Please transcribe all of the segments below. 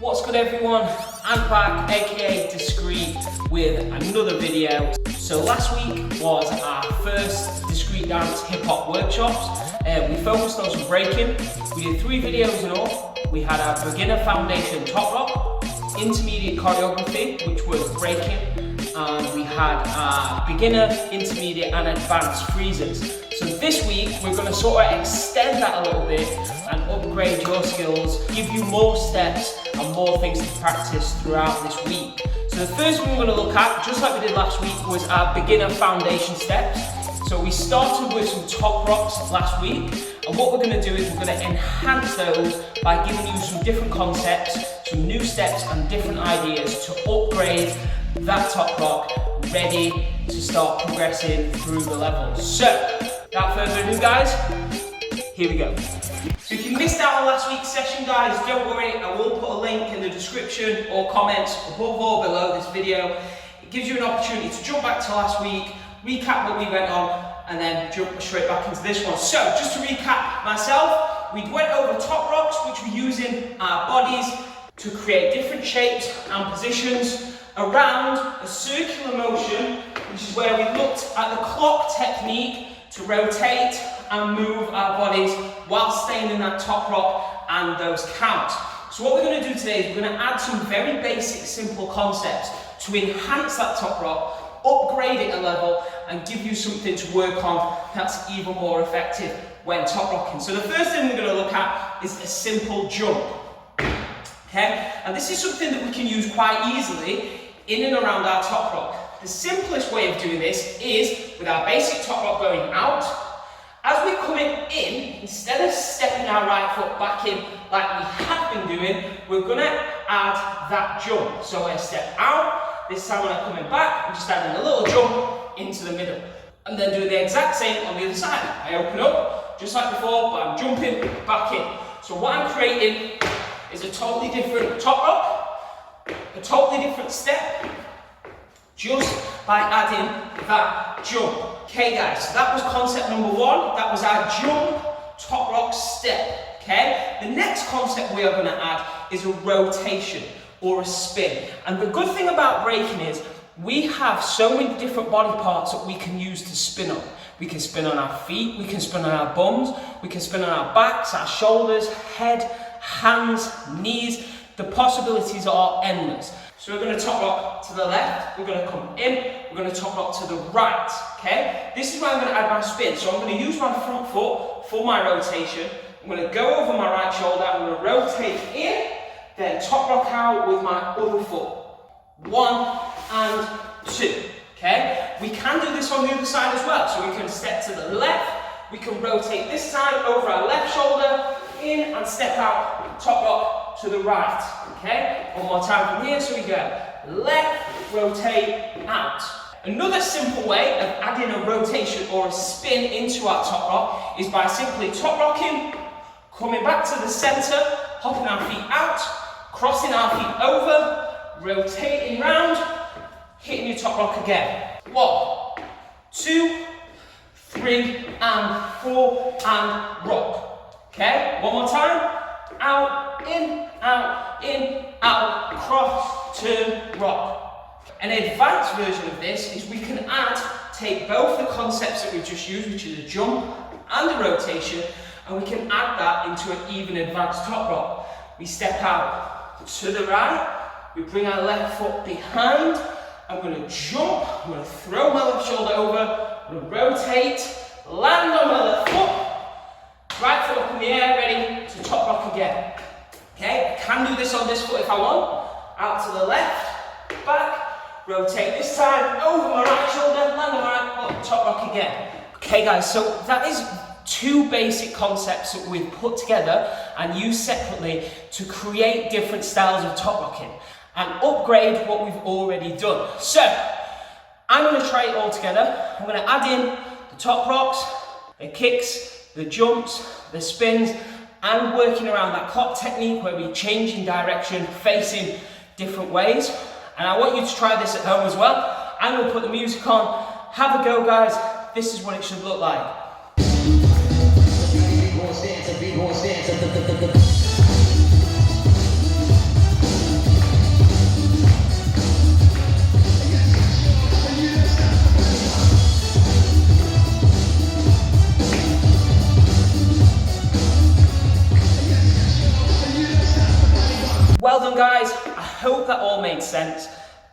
What's good everyone? I'm back, aka Discreet, with another video. So last week was our first Discreet dance hip hop workshops. We focused on some breaking. We did 3 videos in all. We had our beginner foundation top rock, intermediate choreography, which was breaking, and we had our beginner, intermediate and advanced freezes. So this week we're going to sort of extend that a little bit and upgrade your skills, give you more steps and more things to practice throughout this week. So the first one we're going to look at, just like we did last week, was our beginner foundation steps. So we started with some top rocks last week, and what we're going to do is we're going to enhance those by giving you some different concepts, some new steps and different ideas to upgrade that top rock, ready to start progressing through the levels. So, without further ado guys, here we go. So if you missed out on last week's session guys, don't worry, I will put a link in the description or comments above or below this video. It gives you an opportunity to jump back to last week, recap what we went on, and then jump straight back into this one. So just to recap myself, we went over top rocks, which we're using our bodies to create different shapes and positions around a circular motion, which is where we looked at the clock technique to rotate and move our bodies while staying in that top rock and those counts. So what we're going to do today is we're going to add some very basic, simple concepts to enhance that top rock, upgrade it a level, and give you something to work on that's even more effective when top rocking. So the first thing we're going to look at is a simple jump. Okay? And this is something that we can use quite easily in and around our top rock. The simplest way of doing this is with our basic top rock going out. As we're coming in, instead of stepping our right foot back in like we have been doing, we're going to add that jump. So I step out, this time when I'm coming back, I'm just adding a little jump into the middle. And then do the exact same on the other side. I open up, just like before, but I'm jumping back in. So what I'm creating is a totally different top rock, a totally different step, just by adding that jump. Okay guys, so that was concept number 1. That was our jump top rock step. Okay, the next concept we are going to add is a rotation or a spin. And the good thing about breaking is we have so many different body parts that we can use to spin on. We can spin on our feet, we can spin on our bums, we can spin on our backs, our shoulders, head, hands, knees. The possibilities are endless. So we're going to top rock to the left, we're going to come in, we're going to top rock to the right, okay? This is where I'm going to add my spin. So I'm going to use my front foot for my rotation. I'm going to go over my right shoulder, I'm going to rotate in, then top rock out with my other foot. 1 and 2, okay? We can do this on the other side as well. So we can step to the left, we can rotate this time over our left shoulder, in and step out, top rock to the right, okay? One more time from here, so we go left, rotate, out. Another simple way of adding a rotation or a spin into our top rock is by simply top rocking, coming back to the center, hopping our feet out, crossing our feet over, rotating round, hitting your top rock again. 1, 2, 3, and 4, and rock. Okay, one more time. Out, in, out, cross, turn, rock. An advanced version of this is we can take both the concepts that we just used, which is a jump and a rotation, and we can add that into an even advanced top rock. We step out to the right, we bring our left foot behind, I'm going to jump, I'm going to throw my left shoulder over, I'm going to rotate, land on my left foot, right foot up in the air, ready to top rock again. Okay, I can do this on this foot if I want. Out to the left, back, rotate this time, over my right shoulder, land on my right foot, top rock again. Okay guys, so that is 2 basic concepts that we've put together and used separately to create different styles of top rocking and upgrade what we've already done. So, I'm going to try it all together. I'm going to add in the top rocks, the kicks, the jumps, the spins, and working around that clock technique where we change in direction, facing different ways. And I want you to try this at home as well. I'm going to put the music on. Have a go, guys. This is what it should look like. then guys, I hope that all made sense.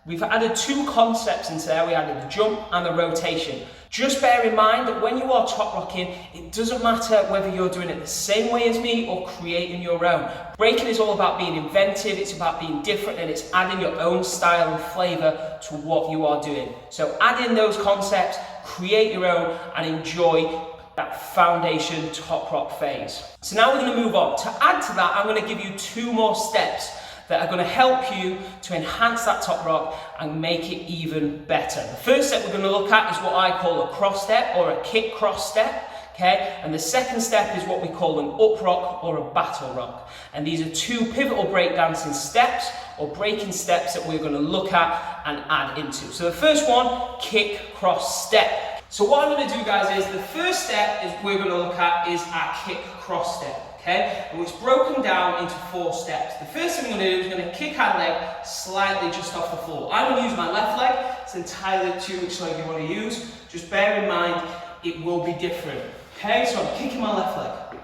We've added two concepts into there. We added the jump and the rotation. Just bear in mind that when you are top rocking, it doesn't matter whether you're doing it the same way as me or creating your own. Breaking is all about being inventive, it's about being different, and it's adding your own style and flavour to what you are doing. So add in those concepts, create your own, and enjoy that foundation top rock phase. So now we're going to move on. To add to that, I'm going to give you two more steps that are going to help you to enhance that top rock and make it even better. The first step we're going to look at is what I call a cross step or a kick cross step. Okay, and the second step is what we call an up rock or a battle rock. And these are two pivotal breakdancing steps or breaking steps that we're going to look at and add into. So the first one, kick cross step. So what I'm going to do, guys, is the first step is we're going to look at is our kick cross step. Okay, and it's broken down into 4 steps. The first thing we're going to do is going to kick our leg slightly just off the floor. I'm going to use my left leg. It's entirely up to you which leg you want to use. Just bear in mind it will be different. Okay, so I'm kicking my left leg.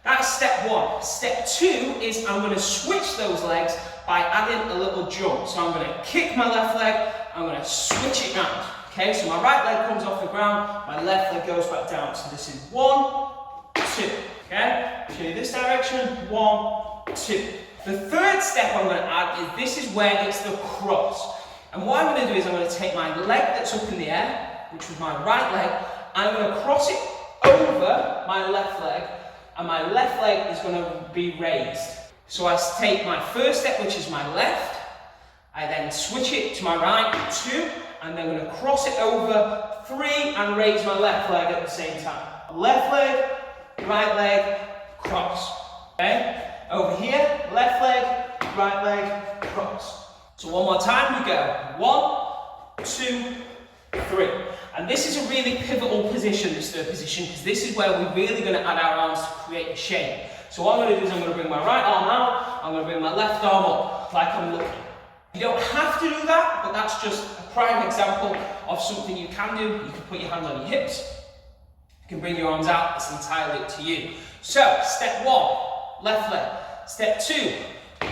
That's step 1. Step 2 is I'm going to switch those legs by adding a little jump. So I'm going to kick my left leg. I'm going to switch it round. Okay, so my right leg comes off the ground. My left leg goes back down. So this is 1, 2. Okay, show you this direction, 1, 2. The third step I'm going to add is this is where it's the cross. And what I'm going to do is I'm going to take my leg that's up in the air, which was my right leg, and I'm going to cross it over my left leg, and my left leg is going to be raised. So I take my first step, which is my left, I then switch it to my right, 2, and then I'm going to cross it over, 3, and raise my left leg at the same time. Left leg, right leg, cross. Okay? Over here, left leg, right leg, cross. So one more time, we go 1, 2, 3. And this is a really pivotal position, this third position, because this is where we're really going to add our arms to create a shape. So what I'm going to do is I'm going to bring my right arm out, I'm going to bring my left arm up, like I'm looking. You don't have to do that, but that's just a prime example of something you can do. You can put your hands on your hips. You can bring your arms out, it's entirely up to you. So, step 1, left leg. Step 2,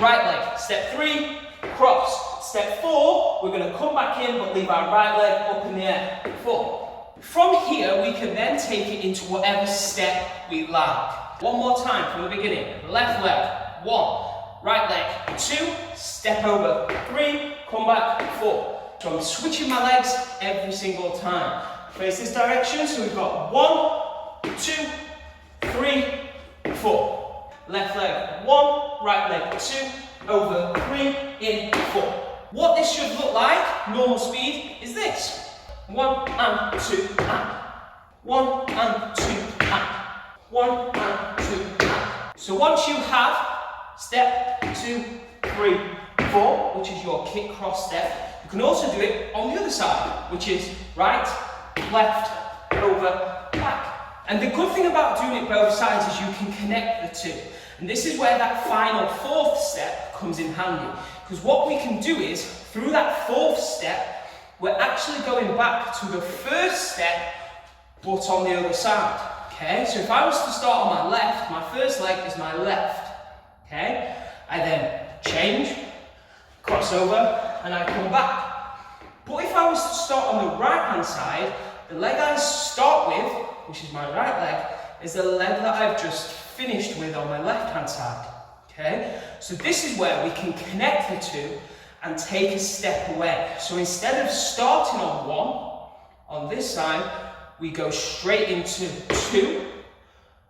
right leg. Step 3, cross. Step 4, we're going to come back in but leave our right leg up in the air. 4. From here, we can then take it into whatever step we like. One more time from the beginning. Left leg, 1. Right leg, 2. Step over, 3. Come back, 4. So I'm switching my legs every single time. Face this direction, so we've got 1, 2, 3, 4. Left leg 1, right leg 2, over 3, in 4. What this should look like, normal speed, is this. 1 and 2 and 1 and 2 and 1 and 2 and. So once you have step 2, 3, 4, which is your kick cross step, you can also do it on the other side, which is right, left, over, back. And the good thing about doing it both sides is you can connect the two. And this is where that final 4th step comes in handy. Because what we can do is, through that 4th step, we're actually going back to the first step, but on the other side. Okay, so if I was to start on my left, my first leg is my left. Okay, I then change, cross over, and I come back. But if I was to start on the right hand side, the leg I start with, which is my right leg, is the leg that I've just finished with on my left hand side. Okay, so this is where we can connect the two and take a step away. So instead of starting on 1, on this side, we go straight into 2,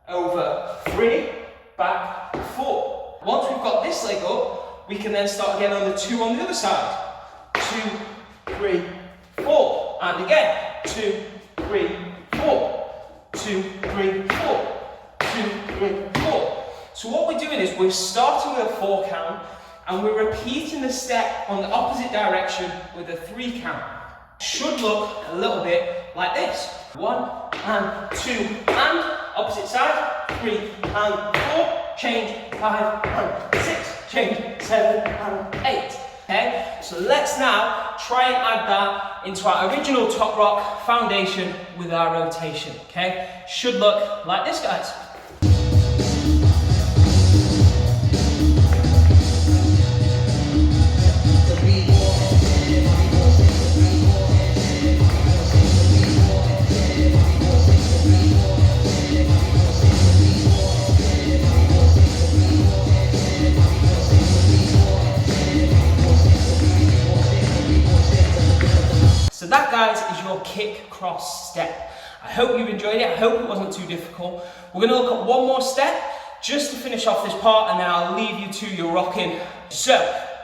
over 3, back 4. Once we've got this leg up, we can then start again on the 2 on the other side. 2, 3, 4. And again, 2, 3, 4. 2, 3, 4. 2, 3, 4. So what we're doing is we're starting with a 4 count and we're repeating the step on the opposite direction with a 3 count. Should look a little bit like this. 1 and 2 and opposite side, 3 and 4, change 5 and 6, change 7 and 8. Okay, so let's now try and add that into our original top rock foundation with our rotation. Okay, should look like this, guys. kick, cross, step. I hope you've enjoyed it. I hope it wasn't too difficult. We're going to look at one more step just to finish off this part, and then I'll leave you to your rocking. So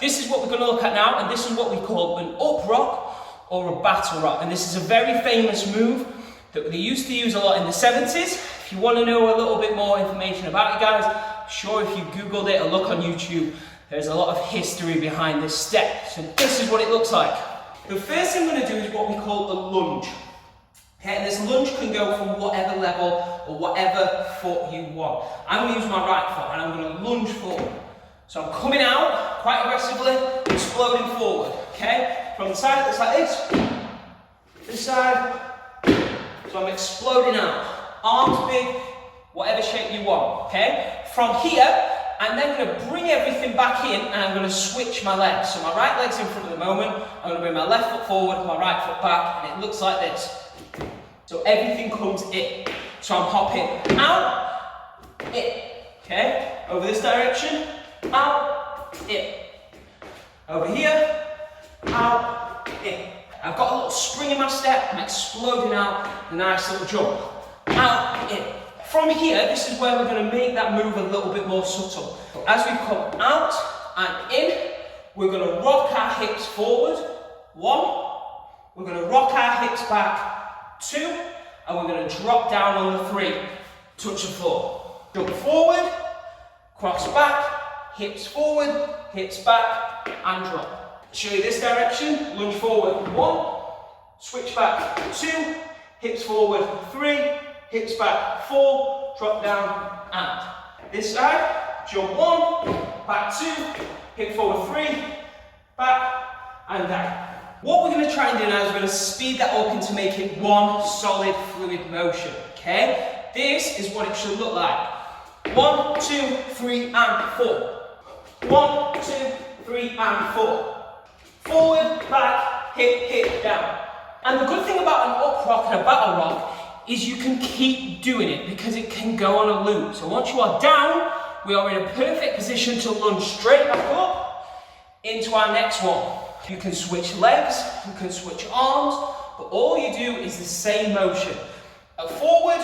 this is what we're going to look at now, and this is what we call an up rock or a battle rock. And this is a very famous move that they used to use a lot in the 70s. If you want to know a little bit more information about it, guys, I'm sure if you Googled it or look on YouTube, there's a lot of history behind this step. So this is what it looks like. The first thing we're going to do is what we call a lunge. Okay, and this lunge can go from whatever level or whatever foot you want. I'm going to use my right foot and I'm going to lunge forward. So I'm coming out quite aggressively, exploding forward. Okay, from the side, it's like this side. So I'm exploding out. Arms big, whatever shape you want. Okay, from here, I'm then going to bring everything back in and I'm going to switch my legs. So my right leg's in front at the moment. I'm going to bring my left foot forward, my right foot back, and it looks like this. So everything comes in. So I'm hopping out, in. Okay? Over this direction, out, in. Over here, out, in. I've got a little spring in my step. I'm exploding out, a nice little jump. Out, in. From here, this is where we're going to make that move a little bit more subtle. As we come out and in, we're going to rock our hips forward. 1. We're going to rock our hips back. 2. And we're going to drop down on the 3. Touch the floor. Jump forward, cross back, hips forward, hips back, and drop. Show you this direction. Lunge forward. 1. Switch back. 2. Hips forward. 3. Hips back, 4, drop down, and. This side, jump 1, back 2, hip forward 3, back, and down. What we're going to try and do now is we're going to speed that up into making one solid fluid motion, okay? This is what it should look like. 1, 2, 3, and 4. 1, 2, 3, and 4. Forward, back, hip, down. And the good thing about an up rock and a battle rock is you can keep doing it because it can go on a loop. So once you are down, we are in a perfect position to lunge straight back up into our next one. You can switch legs, you can switch arms, but all you do is the same motion. A forward,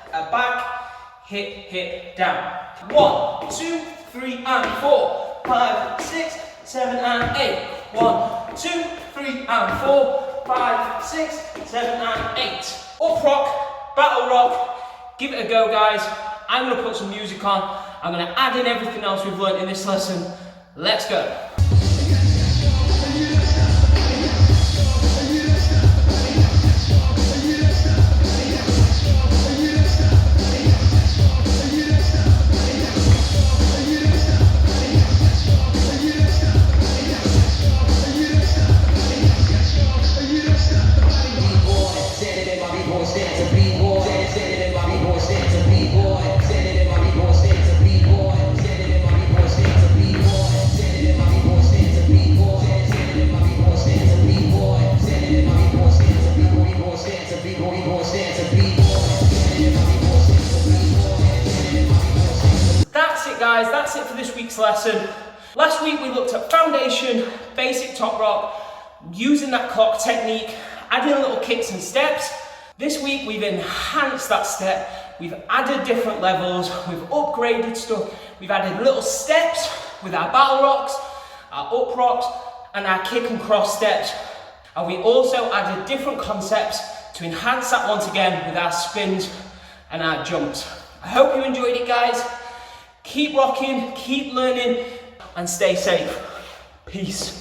a back, hip, down. 1, 2, 3, and 4. 5, 6, 7, and 8. 1, 2, 3, and 4. 5, 6, 7, and 8. Up rock, battle rock, give it a go, guys. I'm going to put some music on. I'm going to add in everything else we've learned in this lesson. Let's go. Guys, that's it for this week's lesson. Last week we looked at foundation, basic top rock, using that clock technique, adding little kicks and steps. This week we've enhanced that step, we've added different levels, we've upgraded stuff, we've added little steps with our battle rocks, our up rocks, and our kick and cross steps. And we also added different concepts to enhance that once again with our spins and our jumps. I hope you enjoyed it, guys. Keep rocking, keep learning, and stay safe. Peace.